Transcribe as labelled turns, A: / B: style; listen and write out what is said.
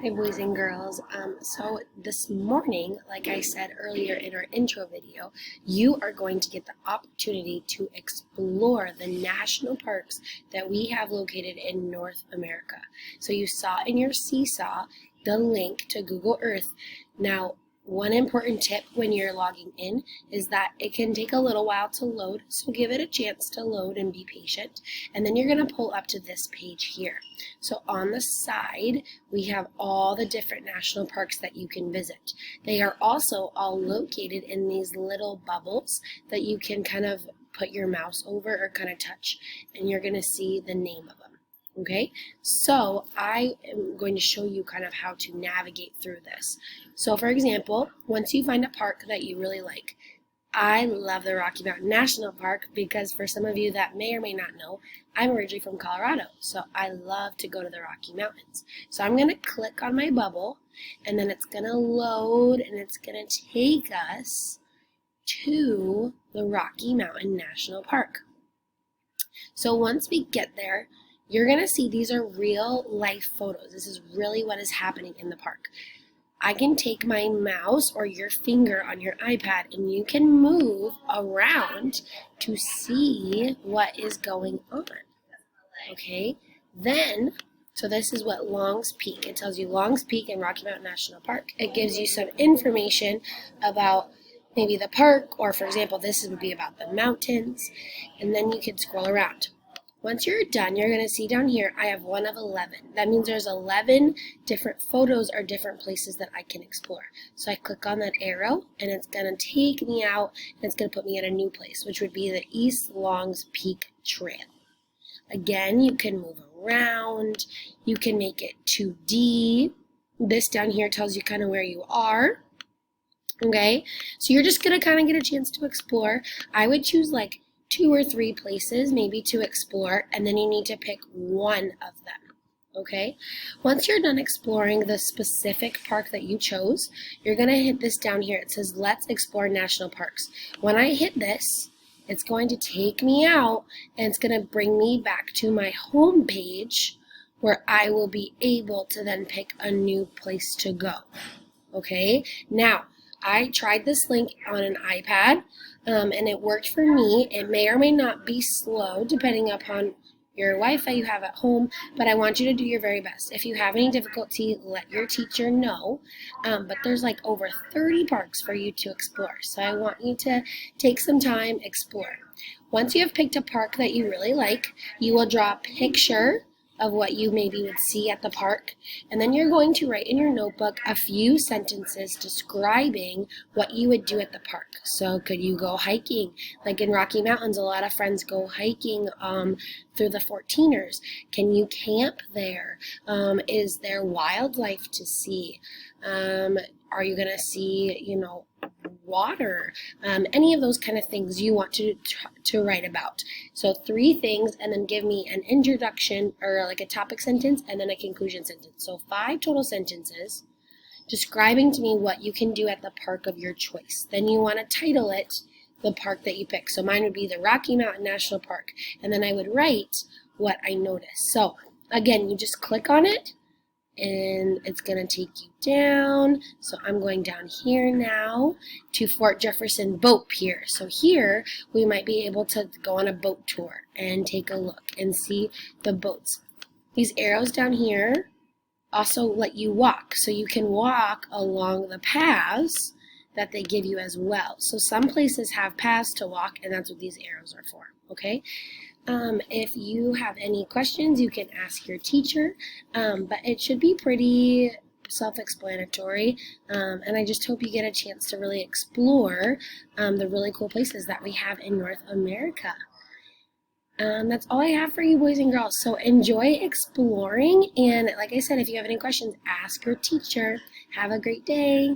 A: Hi, boys and girls. So this morning, like I said earlier in our intro video, you are going to get the opportunity to explore the national parks that we have located in North America. So you saw in your seesaw the link to Google Earth. Now, one important tip when you're logging in is that it can take a little while to load, so give it a chance to load and be patient. And then you're going to pull up to this page here. So on the side, we have all the different national parks that you can visit. They are also all located in these little bubbles that you can kind of put your mouse over or kind of touch, and you're going to see the name of them. Okay, so I am going to show you kind of how to navigate through this. So for example, once you find a park that you really like, I love the Rocky Mountain National Park because for some of you that may or may not know, I'm originally from Colorado, so I love to go to the Rocky Mountains. So I'm going to click on my bubble, and then it's going to load, and it's going to take us to the Rocky Mountain National Park. So once we get there, you're going to see these are real life photos. This is really what is happening in the park. I can take my mouse or your finger on your iPad and you can move around to see what is going on. Okay, then, so this is what Long's Peak. It tells you Long's Peak and Rocky Mountain National Park. It gives you some information about maybe the park, or for example, this would be about the mountains, and then you can scroll around. Once you're done, you're going to see down here, I have 1 of 11. That means there's 11 different photos or different places that I can explore. So I click on that arrow, and it's going to take me out, and it's going to put me at a new place, which would be the East Longs Peak Trail. Again, you can move around. You can make it 2D. This down here tells you kind of where you are. Okay, so you're just going to kind of get a chance to explore. I would choose like 2 or 3 places maybe to explore, and then you need to pick one of them. Okay, once you're done exploring the specific park that you chose, you're going to hit this down here. It says let's explore national parks. When I hit this, it's going to take me out, and it's going to bring me back to my home page where I will be able to then pick a new place to go. Okay, now I tried this link on an iPad, and it worked for me. It may or may not be slow depending upon your Wi-Fi you have at home, but I want you to do your very best. If you have any difficulty, let your teacher know, but there's like over 30 parks for you to explore, so I want you to take some time, explore. Once you have picked a park that you really like, you will draw a picture of what you maybe would see at the park, and then you're going to write in your notebook a few sentences describing what you would do at the park. So could you go hiking? Like in Rocky Mountains, a lot of friends go hiking through the 14ers. Can you camp there? Is there wildlife to see? Are you going to see, water, any of those kind of things you want to write about. So 3 things, and then give me an introduction or like a topic sentence and then a conclusion sentence. So 5 total sentences describing to me what you can do at the park of your choice. Then you want to title it the park that you pick. So mine would be the Rocky Mountain National Park, and then I would write what I noticed. So again, you just click on it, and it's going to take you down. So I'm going down here now to Fort Jefferson Boat Pier. So here we might be able to go on a boat tour and take a look and see the boats. These arrows down here also let you walk, so you can walk along the paths that they give you as well. So some places have paths to walk, and that's what these arrows are for. Okay, if you have any questions, you can ask your teacher, but it should be pretty self-explanatory, and I just hope you get a chance to really explore the really cool places that we have in North America. That's all I have for you, boys and girls. So enjoy exploring, and like I said, if you have any questions, ask your teacher. Have a great day.